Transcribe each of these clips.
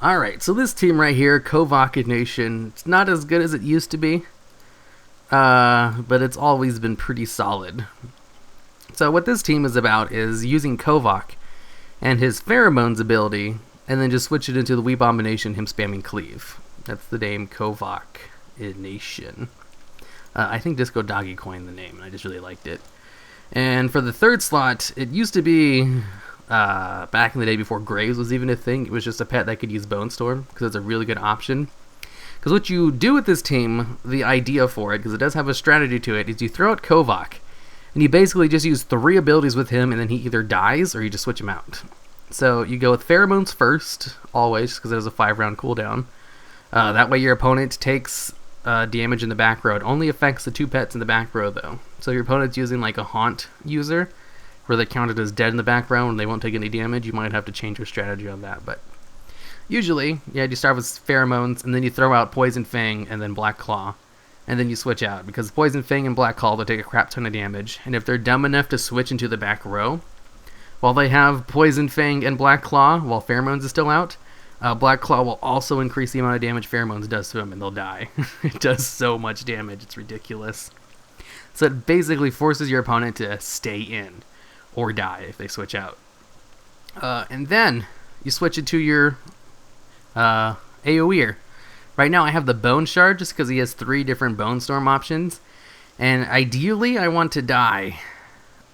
Alright, so this team right here, Kovokination, it's not as good as it used to be, but it's always been pretty solid. So what this team is about is using Kovak and his pheromones ability, and then just switch it into the Wee Abomination, him spamming cleave. That's the name Kovokination. I think Disco Doggy coined the name, and I just really liked it. And for the third slot, it used to be, back in the day before Graves was even a thing, it was just a pet that could use Bone Storm, because it's a really good option. Because what you do with this team, the idea for it, because it does have a strategy to it, is you throw out Kovak, and you basically just use 3 abilities with him, and then he either dies, or you just switch him out. So you go with Pheromones first, always, because it has a 5-round cooldown. That way your opponent takes damage in the back row. It only affects the 2 pets in the back row, though. So your opponent's using like a Haunt user, where they counted as dead in the back row and they won't take any damage, you might have to change your strategy on that. But usually, yeah, you start with Pheromones, and then you throw out Poison Fang and then Black Claw. And then you switch out, because Poison Fang and Black Claw will take a crap ton of damage. And if they're dumb enough to switch into the back row, while they have Poison Fang and Black Claw, while Pheromones is still out, Black Claw will also increase the amount of damage Pheromones does to them, and they'll die. It does so much damage, it's ridiculous. So it basically forces your opponent to stay in, or die if they switch out. And then you switch it to your AoEer. Right now I have the Boneshard just because he has 3 different Bone Storm options. And ideally I want to die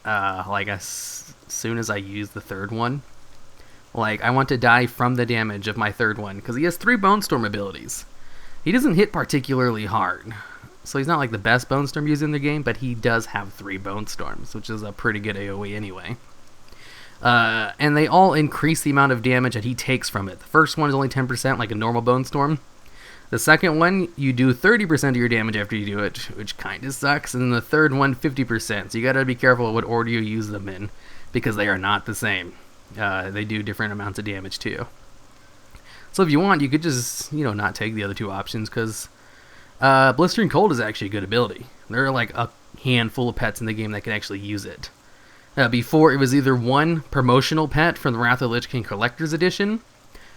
like as soon as I use the 3rd one. Like, I want to die from the damage of my 3rd one, because he has 3 Bone Storm abilities. He doesn't hit particularly hard, so he's not like the best Bone Storm user in the game, but he does have 3 Bone Storms, which is a pretty good AoE anyway. And they all increase the amount of damage that he takes from it. The first one is only 10%, like a normal Bone Storm. The second one, you do 30% of your damage after you do it, which kind of sucks. And then the third one, 50%. So you gotta be careful what order you use them in, because they are not the same. They do different amounts of damage too. So if you want, you could just, not take the other 2 options, because Blistering Cold is actually a good ability. There are like a handful of pets in the game that can actually use it. Before, it was either one promotional pet from the Wrath of the Lich King Collector's Edition,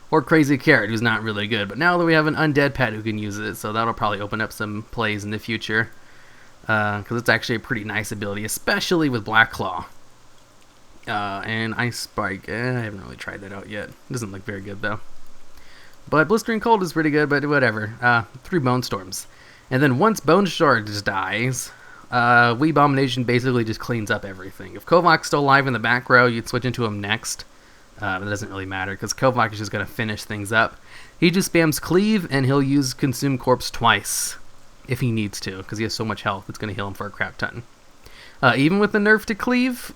or Crazy Carrot, who's not really good. But now that we have an undead pet who can use it, so that'll probably open up some plays in the future. Because it's actually a pretty nice ability, especially with Black Claw. And Ice Spike, I haven't really tried that out yet. It doesn't look very good, though. But Blistering Cold is pretty good, but whatever. 3 Bone Storms. And then once Boneshard just dies, Wee Abomination basically just cleans up everything. If Kovak's still alive in the back row, you'd switch into him next. It doesn't really matter, because Kovak is just going to finish things up. He just spams Cleave, and he'll use Consume Corpse twice, if he needs to, because he has so much health, it's going to heal him for a crap ton. Even with the nerf to Cleave,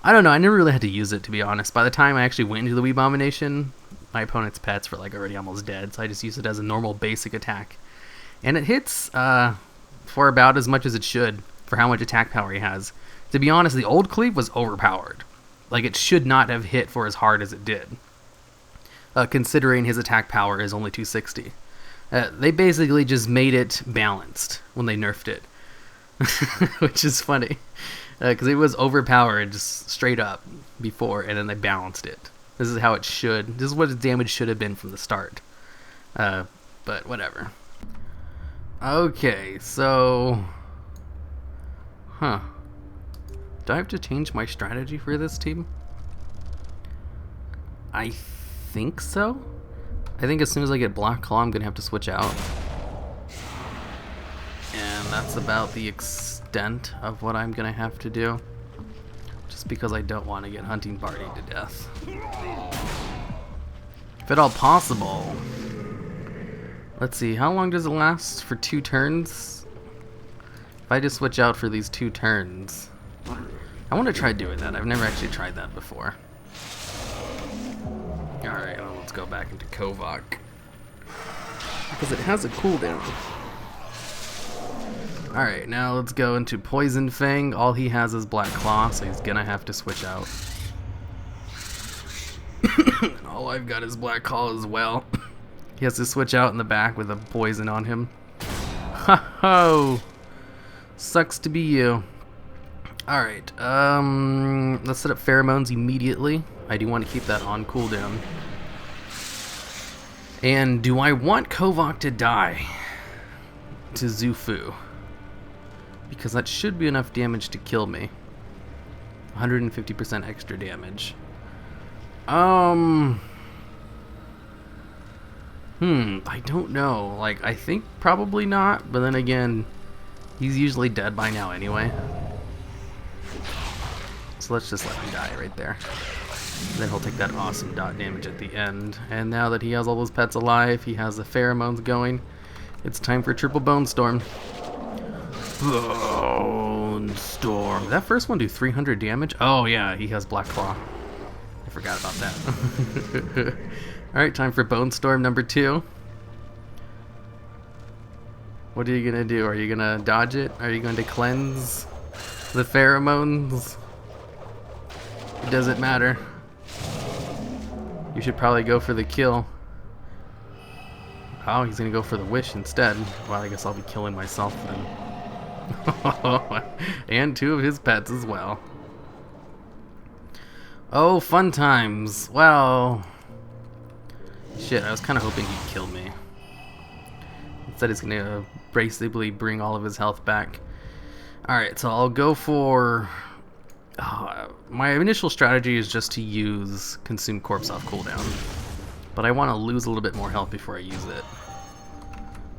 I don't know, I never really had to use it, to be honest. By the time I actually went into the Wee Abomination, my opponent's pets were like already almost dead, so I just used it as a normal basic attack. And it hits for about as much as it should, for how much attack power he has. To be honest, the old Cleave was overpowered. Like, it should not have hit for as hard as it did, considering his attack power is only 260. They basically just made it balanced when they nerfed it, which is funny, because it was overpowered just straight up before, and then they balanced it. This is how it should. This is what its damage should have been from the start. But whatever. Okay, so... Do I have to change my strategy for this team? I think so. I think as soon as I get Black Claw, I'm going to have to switch out. And that's about the extent of what I'm going to have to do. Just because I don't want to get Hunting Party to death. If at all possible. Let's see, how long does it last? For 2 turns? If I just switch out for these 2 turns... I want to try doing that. I've never actually tried that before. Alright, well, let's go back into Kovak. Because it has a cooldown. Alright, now let's go into Poison Fang. All he has is Black Claw, so he's gonna have to switch out. All I've got is Black Claw as well. He has to switch out in the back with a poison on him. Ho-ho! Sucks to be you. Alright, let's set up Pheromones immediately. I do want to keep that on cooldown. And do I want Kovak to die to Zufu? Because that should be enough damage to kill me. 150% extra damage. I don't know. Like, I think probably not, but then again, he's usually dead by now anyway. So let's just let him die right there. Then he'll take that awesome dot damage at the end. And now that he has all those pets alive, he has the pheromones going. It's time for triple Bone Storm. Bone Storm. Did that first one do 300 damage? Oh yeah, he has Black Claw. I forgot about that. Alright, time for Bone Storm number 2. What are you gonna do? Are you gonna dodge it? Are you going to cleanse the pheromones? It doesn't matter. You should probably go for the kill. Oh, he's gonna go for the wish instead. Well, I guess I'll be killing myself then. And 2 of his pets as well. Oh, fun times. Well, shit, I was kind of hoping he'd kill me. Instead, he's gonna basically bring all of his health back. Alright, so I'll go for... my initial strategy is just to use Consume Corpse off cooldown. But I want to lose a little bit more health before I use it.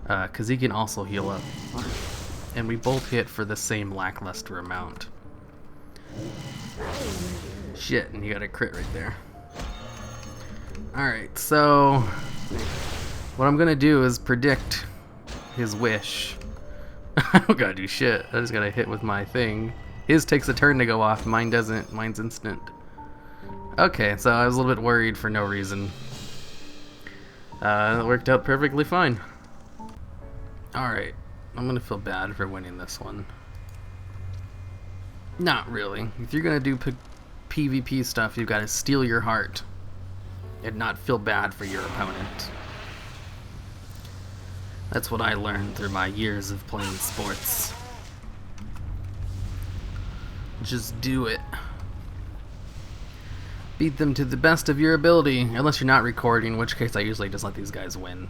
Because he can also heal up. And we both hit for the same lackluster amount. Shit, and you got a crit right there. Alright, so... what I'm going to do is predict his wish. I don't gotta do shit. I just gotta hit with my thing. His takes a turn to go off, mine doesn't. Mine's instant. Okay, so I was a little bit worried for no reason. It worked out perfectly fine. Alright, I'm gonna feel bad for winning this one. Not really. If you're gonna do PvP stuff, you've gotta steal your heart and not feel bad for your opponent. That's what I learned through my years of playing sports. Just do it. Beat them to the best of your ability, unless you're not recording, in which case I usually just let these guys win.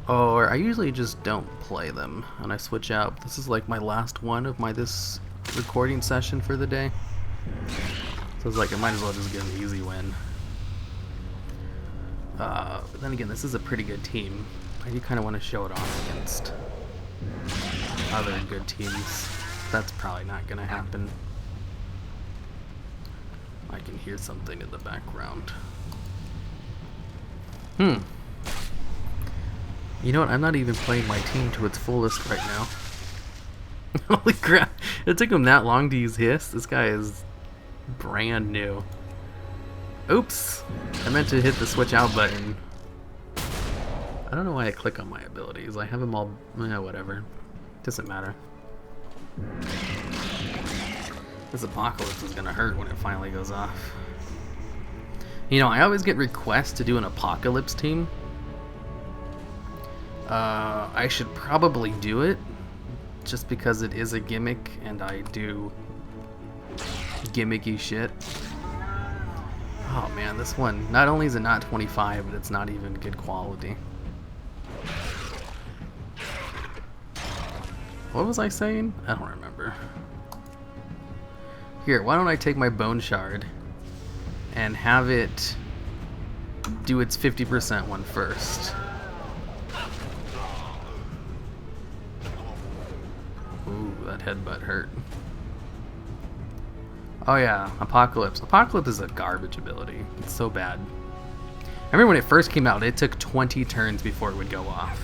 Or I usually just don't play them, and I switch out. This is like my last one of this recording session for the day. So it's like I might as well just get an easy win. But then again, this is a pretty good team. I do kind of want to show it off against other good teams. That's probably not going to happen. I can hear something in the background. You know what? I'm not even playing my team to its fullest right now. Holy crap. It took him that long to use Hiss? This guy is brand new. Oops. I meant to hit the switch out button. I don't know why I click on my abilities. I have them all... whatever. Doesn't matter. This apocalypse is gonna hurt when it finally goes off. You know, I always get requests to do an apocalypse team. I should probably do it, just because it is a gimmick and I do gimmicky shit. Oh man, this one, not only is it not 25, but it's not even good quality. What was I saying? I don't remember. Here, why don't I take my Boneshard and have it do its 50% one first. Ooh, that headbutt hurt. Oh yeah, Apocalypse. Apocalypse is a garbage ability. It's so bad. I remember when it first came out, it took 20 turns before it would go off.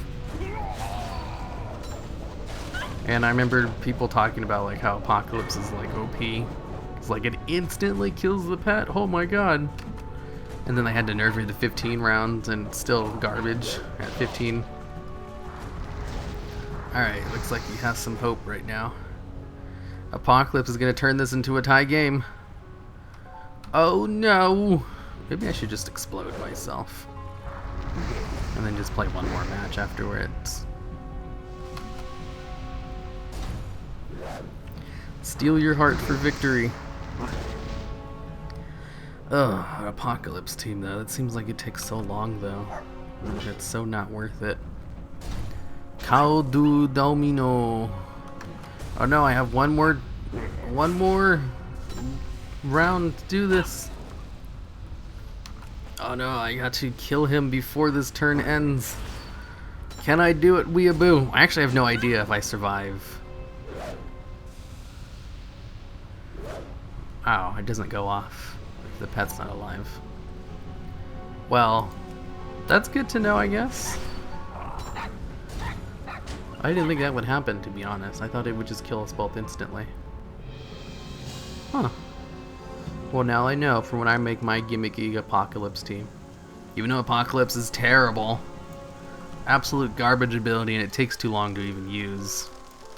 And I remember people talking about like how Apocalypse is like OP. It's like it instantly kills the pet. Oh my god. And then they had to nerf it to 15 rounds and it's still garbage at 15. Alright, looks like he has some hope right now. Apocalypse is going to turn this into a tie game. Oh no! Maybe I should just explode myself. And then just play one more match afterwards. Steal your heart for victory. Ugh, Apocalypse team though. That seems like it takes so long though. It's so not worth it. Caldo Domino. Oh no, I have one more round to do this. Oh no, I got to kill him before this turn ends. Can I do it, Wee Aboo? I actually have no idea if I survive. Oh, it doesn't go off if the pet's not alive. Well, that's good to know, I guess. I didn't think that would happen, to be honest. I thought it would just kill us both instantly. Huh. Well, now I know for when I make my gimmicky Apocalypse team. Even though Apocalypse is terrible. Absolute garbage ability, and it takes too long to even use.